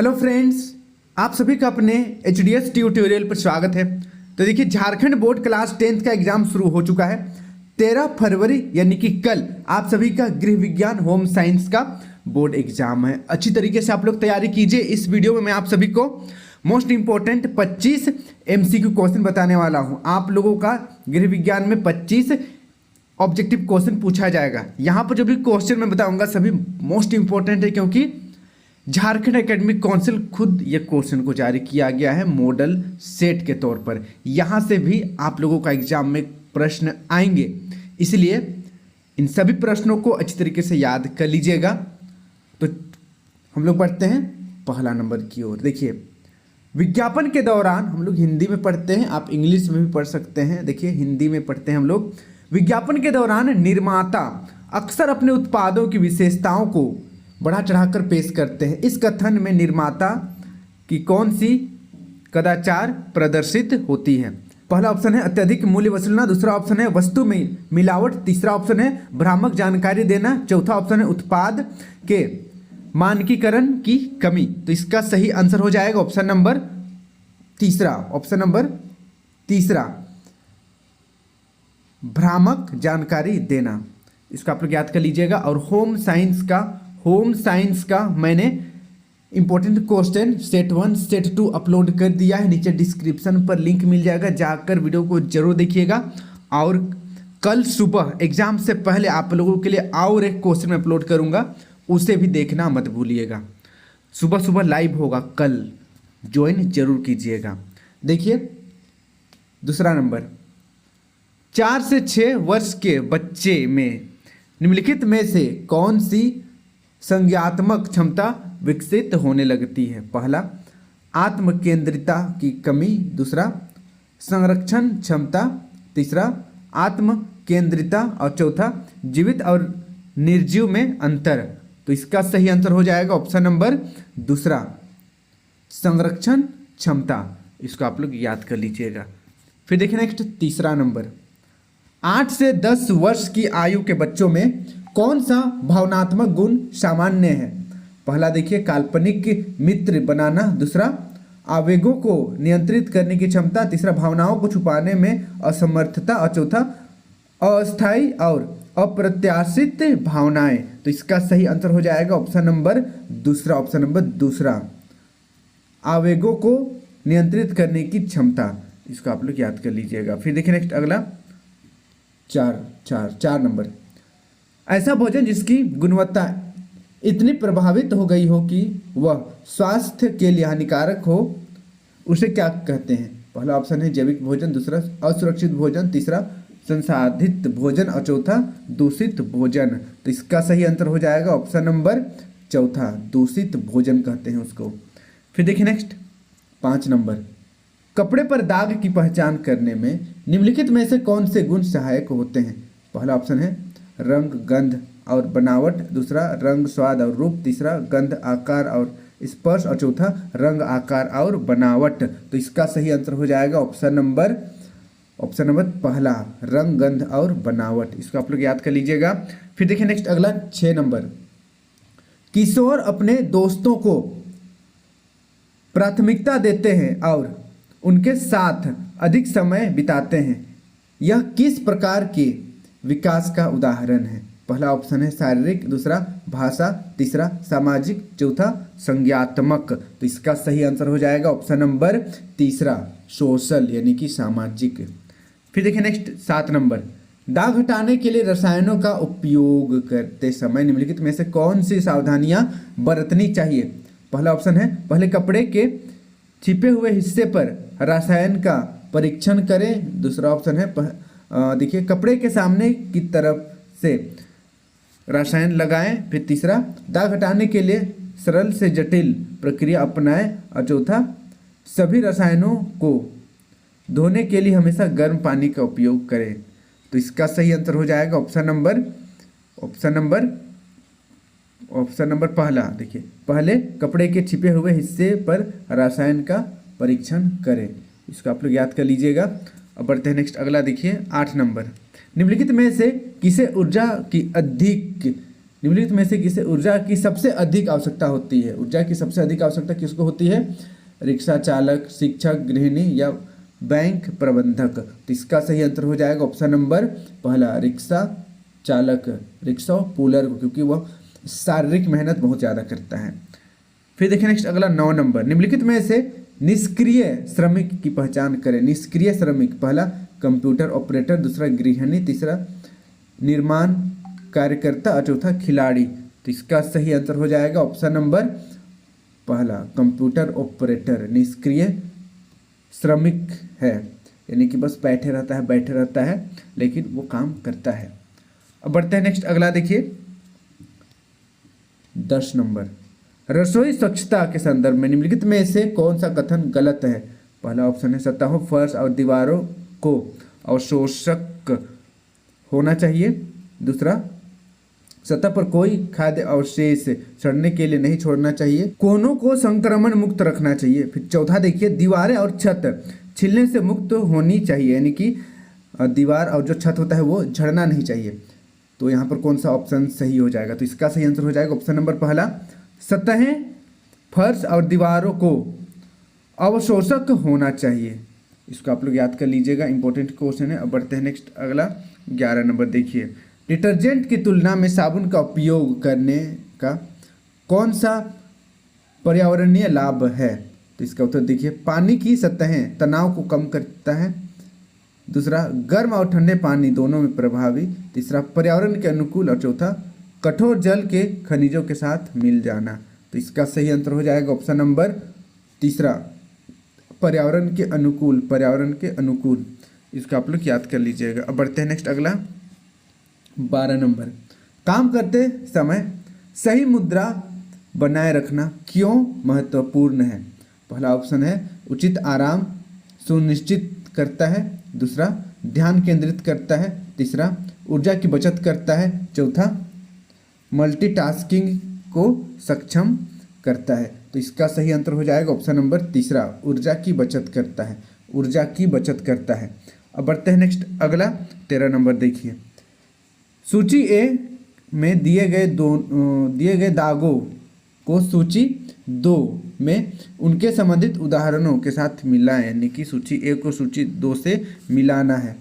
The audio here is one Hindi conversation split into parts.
हेलो फ्रेंड्स, आप सभी का अपने HDS ट्यूटोरियल पर स्वागत है। तो देखिए, झारखंड बोर्ड क्लास 10th का एग्जाम शुरू हो चुका है। 13 फरवरी यानी कि कल आप सभी का गृह विज्ञान होम साइंस का बोर्ड एग्जाम है। अच्छी तरीके से आप लोग तैयारी कीजिए। इस वीडियो में मैं आप सभी को मोस्ट इंपॉर्टेंट 25 MCQ क्वेश्चन बताने वाला हूँ। आप लोगों का गृह विज्ञान में 25 ऑब्जेक्टिव क्वेश्चन पूछा जाएगा। यहाँ पर जो भी क्वेश्चन मैं बताऊंगा सभी मोस्ट इंपॉर्टेंट है, क्योंकि झारखंड एकेडमिक काउंसिल खुद ये क्वेश्चन को जारी किया गया है मॉडल सेट के तौर पर। यहाँ से भी आप लोगों का एग्जाम में प्रश्न आएंगे, इसलिए इन सभी प्रश्नों को अच्छी तरीके से याद कर लीजिएगा। तो हम लोग पढ़ते हैं पहला नंबर की ओर। देखिए, विज्ञापन के दौरान हम लोग हिंदी में पढ़ते हैं, आप इंग्लिश में भी पढ़ सकते हैं। देखिए, हिंदी में पढ़ते हैं हम लोग। विज्ञापन के दौरान निर्माता अक्सर अपने उत्पादों की विशेषताओं को बढ़ा चढ़ाकर पेश करते हैं। इस कथन में निर्माता की कौन सी कदाचार प्रदर्शित होती है? पहला ऑप्शन है अत्यधिक मूल्य वसूलना, दूसरा ऑप्शन है वस्तु में मिलावट, तीसरा ऑप्शन है भ्रामक जानकारी देना, चौथा ऑप्शन है उत्पाद के मानकीकरण की कमी। तो इसका सही आंसर हो जाएगा ऑप्शन नंबर तीसरा। ऑप्शन नंबर तीसरा, भ्रामक जानकारी देना। इसका आप लोग याद कर लीजिएगा। और होम साइंस का मैंने important question set 1 set 2 upload कर दिया है। नीचे डिस्क्रिप्शन पर लिंक मिल जाएगा, जाकर वीडियो को जरूर देखिएगा। और कल सुबह एग्जाम से पहले आप लोगों के लिए और एक क्वेश्चन मैं अपलोड करूंगा, उसे भी देखना मत भूलिएगा। सुबह सुबह लाइव होगा, कल ज्वाइन जरूर कीजिएगा। देखिए, दूसरा नंबर, 4 से 6 वर्ष के बच्चे में निम्नलिखित में से कौन सी संज्ञात्मक क्षमता विकसित होने लगती है? पहला, आत्मकेंद्रिता की कमी, दूसरा संरक्षण क्षमता, तीसरा आत्मकेंद्रिता और चौथा जीवित और निर्जीव में अंतर। तो इसका सही आंसर हो जाएगा ऑप्शन नंबर दूसरा, संरक्षण क्षमता। इसको आप लोग याद कर लीजिएगा। फिर देखिए नेक्स्ट, तीसरा नंबर, 8 से 10 वर्ष की आयु के बच्चों में कौन सा भावनात्मक गुण सामान्य है? पहला देखिए, काल्पनिक मित्र बनाना, दूसरा आवेगों को नियंत्रित करने की क्षमता, तीसरा भावनाओं को छुपाने में असमर्थता और चौथा अस्थायी और अप्रत्याशित भावनाएं। तो इसका सही आंसर हो जाएगा ऑप्शन नंबर दूसरा। ऑप्शन नंबर दूसरा, आवेगों को नियंत्रित करने की क्षमता। इसको आप लोग याद कर लीजिएगा। फिर देखिए नेक्स्ट, अगला चार नंबर, ऐसा भोजन जिसकी गुणवत्ता इतनी प्रभावित हो गई हो कि वह स्वास्थ्य के लिए हानिकारक हो, उसे क्या कहते हैं? पहला ऑप्शन है जैविक भोजन, दूसरा असुरक्षित भोजन, तीसरा संसाधित भोजन और चौथा दूषित भोजन। तो इसका सही आंसर हो जाएगा ऑप्शन नंबर चौथा, दूषित भोजन कहते हैं उसको। फिर देखिए नेक्स्ट, 5 नंबर, कपड़े पर दाग की पहचान करने में निम्नलिखित में से कौन से गुण सहायक होते हैं? पहला ऑप्शन है रंग, गंध और बनावट, दूसरा रंग, स्वाद और रूप, तीसरा गंध, आकार और स्पर्श और चौथा रंग, आकार और बनावट। तो इसका सही आंसर हो जाएगा ऑप्शन नंबर पहला, रंग, गंध और बनावट। इसको आप लोग याद कर लीजिएगा। फिर देखिए नेक्स्ट, अगला 6 नंबर, किशोर अपने दोस्तों को प्राथमिकता देते हैं और उनके साथ अधिक समय बिताते हैं। यह किस प्रकार के विकास का उदाहरण है? पहला ऑप्शन है शारीरिक, दूसरा भाषा, तीसरा सामाजिक, चौथा संज्ञात्मक। तो इसका सही आंसर हो जाएगा ऑप्शन नंबर तीसरा, सोशल यानी कि सामाजिक। फिर देखिए नेक्स्ट, 7 नंबर, दाग हटाने के लिए रसायनों का उपयोग करते समय निम्नलिखित में से कौन सी सावधानियां बरतनी चाहिए? पहला ऑप्शन है पहले कपड़े के छिपे हुए हिस्से पर रसायन का परीक्षण करें, दूसरा ऑप्शन है देखिए कपड़े के सामने की तरफ से रसायन लगाएं, फिर तीसरा दाग हटाने के लिए सरल से जटिल प्रक्रिया अपनाएं और चौथा सभी रसायनों को धोने के लिए हमेशा गर्म पानी का उपयोग करें। तो इसका सही आंसर हो जाएगा ऑप्शन नंबर पहला। देखिए, पहले कपड़े के छिपे हुए हिस्से पर रसायन का परीक्षण करें। इसको आप लोग याद कर लीजिएगा। अब बढ़ते हैं नेक्स्ट, अगला देखिए 8 नंबर, निम्नलिखित में से किसे ऊर्जा की अधिक निम्नलिखित में से किसे ऊर्जा की सबसे अधिक आवश्यकता होती है? ऊर्जा की सबसे अधिक आवश्यकता किसको होती है? रिक्शा चालक, शिक्षक, गृहिणी या बैंक प्रबंधक। तो इसका सही आंसर हो जाएगा ऑप्शन नंबर पहला, रिक्शा चालक, रिक्शा पुलर को, क्योंकि वह शारीरिक मेहनत बहुत ज़्यादा करता है। फिर देखिए नेक्स्ट अगला 9 नंबर, निम्नलिखित में से निष्क्रिय श्रमिक की पहचान करें। निष्क्रिय श्रमिक, पहला कंप्यूटर ऑपरेटर, दूसरा गृहिणी, तीसरा निर्माण कार्यकर्ता और चौथा खिलाड़ी। तो इसका सही आंसर हो जाएगा ऑप्शन नंबर पहला, कंप्यूटर ऑपरेटर निष्क्रिय श्रमिक है, यानी कि बस बैठे रहता है लेकिन वो काम करता है। अब बढ़ते हैं नेक्स्ट अगला देखिए 10 नंबर, रसोई स्वच्छता के संदर्भ में निम्नलिखित में से कौन सा कथन गलत है? पहला ऑप्शन है सतहों, फर्श और दीवारों को अवशोषक होना चाहिए, दूसरा सतह पर कोई खाद्य अवशेष सड़ने के लिए नहीं छोड़ना चाहिए, कोनों को संक्रमण मुक्त रखना चाहिए। फिर चौथा देखिए, दीवारें और छत छिलने से मुक्त होनी चाहिए, यानी कि दीवार और जो छत होता है वो झड़ना नहीं चाहिए। तो यहाँ पर कौन सा ऑप्शन सही हो जाएगा? तो इसका सही आंसर हो जाएगा ऑप्शन नंबर पहला, सतहें, फर्श और दीवारों को अवशोषक होना चाहिए। इसको आप लोग याद कर लीजिएगा, इंपॉर्टेंट क्वेश्चन है। अब बढ़ते हैं नेक्स्ट अगला 11 नंबर देखिए, डिटर्जेंट की तुलना में साबुन का उपयोग करने का कौन सा पर्यावरणीय लाभ है? तो इसका उत्तर देखिए, पानी की सतहें तनाव को कम करता है, दूसरा गर्म और ठंडे पानी दोनों में प्रभावी, तीसरा पर्यावरण के अनुकूल और चौथा कठोर जल के खनिजों के साथ मिल जाना। तो इसका सही आंसर हो जाएगा ऑप्शन नंबर तीसरा, पर्यावरण के अनुकूल। इसका आप लोग याद कर लीजिएगा। अब बढ़ते हैं नेक्स्ट अगला 12 नंबर, काम करते समय सही मुद्रा बनाए रखना क्यों महत्वपूर्ण है? पहला ऑप्शन है उचित आराम सुनिश्चित करता है, दूसरा ध्यान केंद्रित करता है, तीसरा ऊर्जा की बचत करता है, चौथा मल्टीटास्किंग को सक्षम करता है। तो इसका सही आंसर हो जाएगा ऑप्शन नंबर तीसरा, ऊर्जा की बचत करता है। अब बढ़ते हैं नेक्स्ट अगला 13 नंबर देखिए, सूची ए में दिए गए दागों को सूची 2 में उनके संबंधित उदाहरणों के साथ मिलाएं, यानी कि सूची ए को सूची 2 से मिलाना है।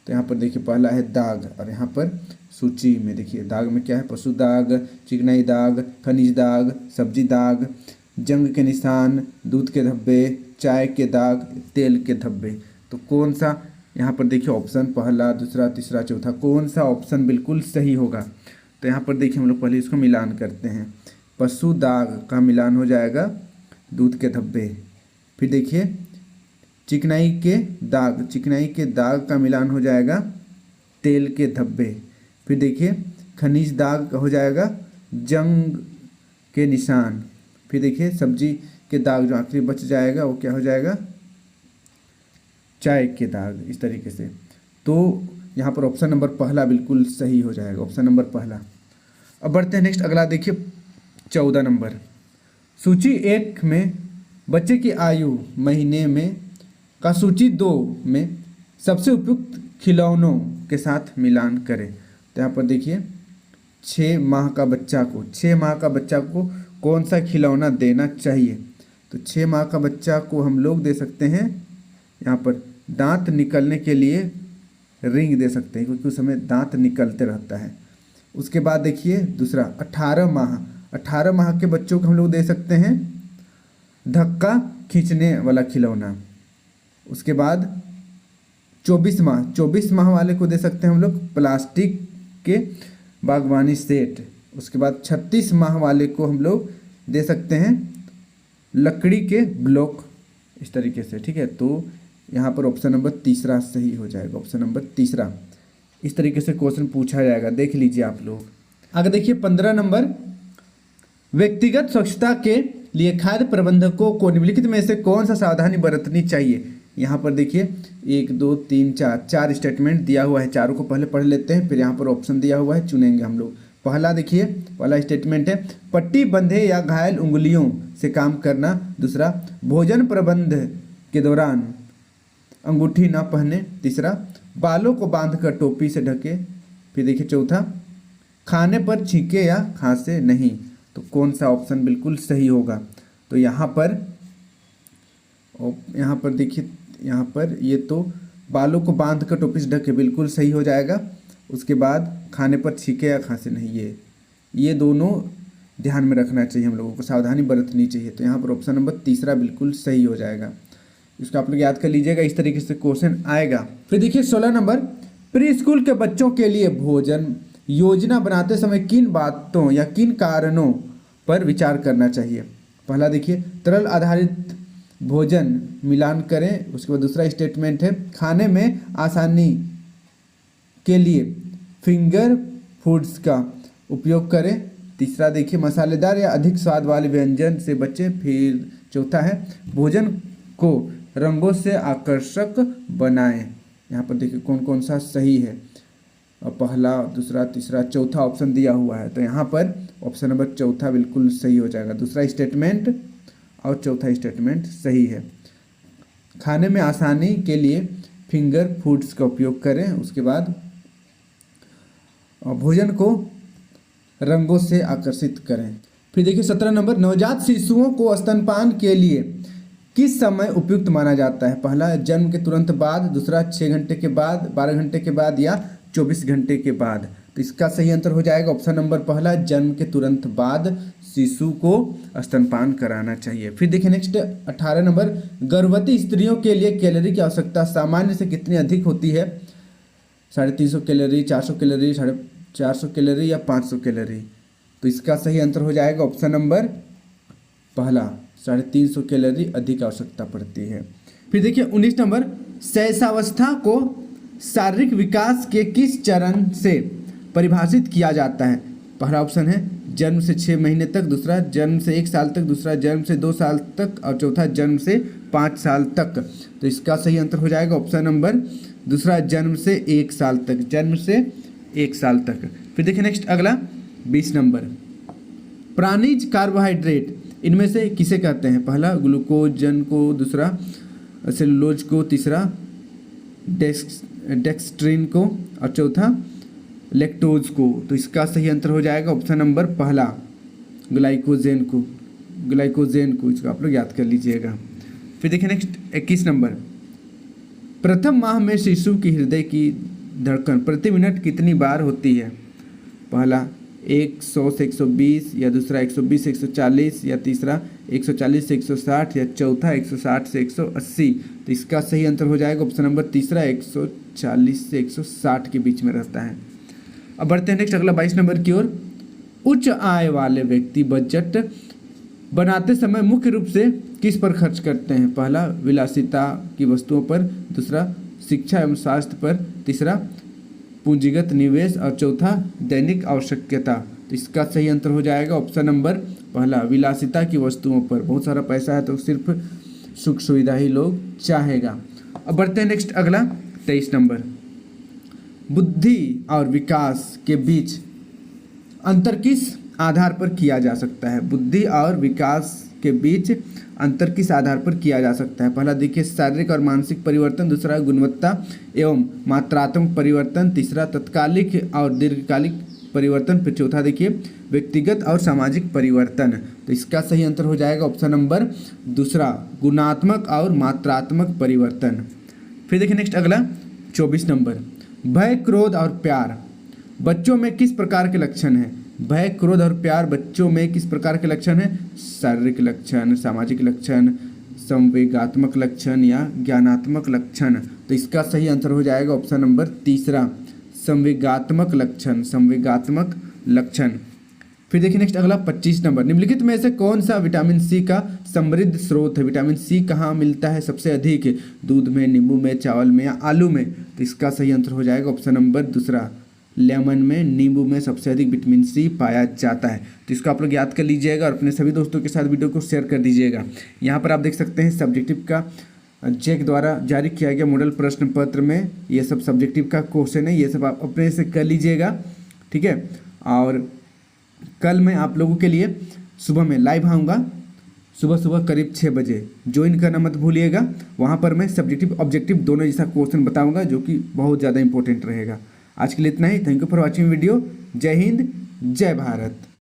तो यहाँ पर देखिए पहला है दाग, और यहाँ पर सूची में देखिए दाग में क्या है, पशु दाग, चिकनाई दाग, खनिज दाग, सब्जी दाग, जंग के निशान, दूध के धब्बे, चाय के दाग, तेल के धब्बे। तो कौन सा यहाँ पर देखिए ऑप्शन पहला, दूसरा, तीसरा, चौथा, कौन सा ऑप्शन बिल्कुल सही होगा? तो यहाँ पर देखिए हम लोग पहले इसको मिलान करते हैं, पशु दाग का मिलान हो जाएगा दूध के धब्बे, फिर देखिए चिकनाई के दाग का मिलान हो जाएगा तेल के धब्बे, फिर देखिए खनिज दाग हो जाएगा जंग के निशान, फिर देखिए सब्जी के दाग जो आखिरी बच जाएगा वो क्या हो जाएगा, चाय के दाग। इस तरीके से तो यहाँ पर ऑप्शन नंबर पहला बिल्कुल सही हो जाएगा, ऑप्शन नंबर पहला। अब बढ़ते हैं नेक्स्ट अगला देखिए 14 नंबर, सूची 1 में बच्चे की आयु महीने में का सूची 2 में सबसे उपयुक्त खिलौनों के साथ मिलान करें। तो यहाँ पर देखिए 6 माह का बच्चा को कौन सा खिलौना देना चाहिए? तो 6 माह का बच्चा को हम लोग दे सकते हैं यहाँ पर दांत निकलने के लिए रिंग दे सकते हैं, क्योंकि उस समय दांत निकलते रहता है। उसके बाद देखिए दूसरा 18 माह के बच्चों को हम लोग दे सकते हैं धक्का खींचने वाला खिलौना। उसके बाद 24 माह वाले को दे सकते हैं हम लोग प्लास्टिक के बागवानी सेट। उसके बाद 36 माह वाले को हम लोग दे सकते हैं लकड़ी के ब्लॉक, इस तरीके से, ठीक है। तो यहाँ पर ऑप्शन नंबर तीसरा सही हो जाएगा, ऑप्शन नंबर तीसरा। इस तरीके से क्वेश्चन पूछा जाएगा, देख लीजिए आप लोग। आगे देखिए 15 नंबर, व्यक्तिगत स्वच्छता के लिए खाद्य प्रबंधकों को निम्नलिखित में से कौन सा सावधानी बरतनी चाहिए? यहाँ पर देखिए 1 2 3 4 स्टेटमेंट दिया हुआ है, चारों को पहले पढ़ लेते हैं, फिर यहाँ पर ऑप्शन दिया हुआ है, चुनेंगे हम लोग। पहला देखिए, पहला स्टेटमेंट है पट्टी बंधे या घायल उंगलियों से काम करना। दूसरा, भोजन प्रबंध के दौरान अंगूठी न पहने। तीसरा, बालों को बांधकर टोपी से ढके। फिर देखिए चौथा, खाने पर छींके या खांसे नहीं। तो कौन सा ऑप्शन बिल्कुल सही होगा? तो यहाँ पर देखिए, यहाँ पर ये तो बालों को बांध कर टोपी से ढके बिल्कुल सही हो जाएगा। उसके बाद खाने पर छींके या खांसे नहीं, ये दोनों ध्यान में रखना चाहिए, हम लोगों को सावधानी बरतनी चाहिए। तो यहाँ पर ऑप्शन नंबर तीसरा बिल्कुल सही हो जाएगा। इसको आप लोग याद कर लीजिएगा, इस तरीके से क्वेश्चन आएगा। फिर देखिए 16 नंबर, प्री स्कूल के बच्चों के लिए भोजन योजना बनाते समय किन बातों या किन कारणों पर विचार करना चाहिए? पहला देखिए, तरल आधारित भोजन मिलान करें। उसके बाद दूसरा स्टेटमेंट है, खाने में आसानी के लिए फिंगर फूड्स का उपयोग करें। तीसरा देखिए, मसालेदार या अधिक स्वाद वाले व्यंजन से बचें। फिर चौथा है, भोजन को रंगों से आकर्षक बनाएं। यहाँ पर देखिए कौन कौन सा सही है, और पहला, दूसरा, तीसरा, चौथा ऑप्शन दिया हुआ है। तो यहाँ पर ऑप्शन नंबर चौथा बिल्कुल सही हो जाएगा। दूसरा स्टेटमेंट और चौथा स्टेटमेंट सही है। खाने में आसानी के लिए फिंगर फूड्स का उपयोग करें। उसके बाद भोजन को रंगों से आकर्षित करें। फिर देखिए 17 नंबर, नवजात शिशुओं को स्तनपान के लिए किस समय उपयुक्त माना जाता है? पहला, जन्म के तुरंत बाद। दूसरा, 6 घंटे के बाद, 12 घंटे के बाद, या 24 घंटे के बाद। तो इसका सही आंसर हो जाएगा ऑप्शन नंबर पहला, जन्म के तुरंत बाद शिशु को स्तनपान कराना चाहिए। फिर देखिए नेक्स्ट 18 नंबर, गर्भवती स्त्रियों के लिए कैलोरी की आवश्यकता सामान्य से कितनी अधिक होती है? 350 कैलोरी, 400 कैलोरी, 450 कैलोरी या 500 कैलोरी। तो इसका सही आंसर हो जाएगा ऑप्शन नंबर पहला, 350 कैलोरी अधिक आवश्यकता पड़ती है। फिर देखिए 19 नंबर, शैशवावस्था को शारीरिक विकास के किस चरण से परिभाषित किया जाता है? पहला ऑप्शन है जन्म से 6 महीने तक, दूसरा जन्म से 1 साल तक, दूसरा जन्म से 2 साल तक, और चौथा जन्म से 5 साल तक। तो इसका सही आंसर हो जाएगा ऑप्शन नंबर दूसरा, जन्म से 1 साल तक, जन्म से 1 साल तक। फिर देखिए नेक्स्ट अगला 20 नंबर, प्राणिज कार्बोहाइड्रेट इनमें से किसे कहते हैं? पहला ग्लूकोजन को, दूसरा सेलुलोज को, तीसरा डेक्सट्रिन को, और चौथा लैक्टोज को। तो इसका सही आंसर हो जाएगा ऑप्शन नंबर पहला, ग्लाइकोजेन को। इसको आप लोग याद कर लीजिएगा। फिर देखिए नेक्स्ट 21 नंबर, प्रथम माह में शिशु की हृदय की धड़कन प्रति मिनट कितनी बार होती है? पहला 100 से 120, या दूसरा 120 से 140, या तीसरा 140 से 160, या चौथा 160 से 180। तो इसका सही आंसर हो जाएगा ऑप्शन नंबर तीसरा, 140 से 160 के बीच में रहता है। अब बढ़ते हैं नेक्स्ट अगला 22 नंबर की ओर, उच्च आय वाले व्यक्ति बजट बनाते समय मुख्य रूप से किस पर खर्च करते हैं? पहला विलासिता की वस्तुओं पर, दूसरा शिक्षा एवं स्वास्थ्य पर, तीसरा पूंजीगत निवेश, और चौथा दैनिक आवश्यकता। तो इसका सही आंसर हो जाएगा ऑप्शन नंबर पहला, विलासिता की वस्तुओं पर। बहुत सारा पैसा है तो सिर्फ सुख सुविधा ही लोग चाहेगा। अब बढ़ते हैं नेक्स्ट अगला 23 नंबर, बुद्धि और विकास के बीच अंतर किस आधार पर किया जा सकता है? बुद्धि और विकास के बीच अंतर किस आधार पर किया जा सकता है? पहला देखिए शारीरिक और मानसिक परिवर्तन, दूसरा गुणवत्ता एवं मात्रात्मक परिवर्तन, तीसरा तत्कालिक और दीर्घकालिक परिवर्तन, फिर चौथा देखिए व्यक्तिगत और सामाजिक परिवर्तन। तो इसका सही आंसर हो जाएगा ऑप्शन नंबर दूसरा, गुणात्मक और मात्रात्मक परिवर्तन। फिर देखिए नेक्स्ट अगला 24 नंबर, भय, क्रोध और प्यार बच्चों में किस प्रकार के लक्षण हैं? भय, क्रोध और प्यार बच्चों में किस प्रकार के लक्षण हैं? शारीरिक लक्षण, सामाजिक लक्षण, संवेगात्मक लक्षण, या ज्ञानात्मक लक्षण। तो इसका सही आंसर हो जाएगा ऑप्शन नंबर तीसरा, संवेगात्मक लक्षण। फिर देखिए नेक्स्ट अगला 25 नंबर, निम्नलिखित में से कौन सा विटामिन सी का समृद्ध स्रोत है? विटामिन सी कहाँ मिलता है सबसे अधिक? दूध में, नींबू में, चावल में, या आलू में? तो इसका सही आंसर हो जाएगा ऑप्शन नंबर दूसरा, लेमन में, नींबू में सबसे अधिक विटामिन सी पाया जाता है। तो इसको आप लोग याद कर लीजिएगा और अपने सभी दोस्तों के साथ वीडियो को शेयर कर दीजिएगा। यहाँ पर आप देख सकते हैं सब्जेक्टिव का जेक द्वारा जारी किया गया मॉडल प्रश्न पत्र में ये सब सब्जेक्टिव का क्वेश्चन है, ये सब आप अपने से कर लीजिएगा, ठीक है। और कल मैं आप लोगों के लिए सुबह में लाइव आऊँगा, सुबह करीब 6 बजे ज्वाइन करना मत भूलिएगा। वहाँ पर मैं सब्जेक्टिव ऑब्जेक्टिव दोनों जैसा क्वेश्चन बताऊँगा जो कि बहुत ज़्यादा इंपॉर्टेंट रहेगा। आज के लिए इतना ही। Thank you for watching video. जय हिंद, जय भारत।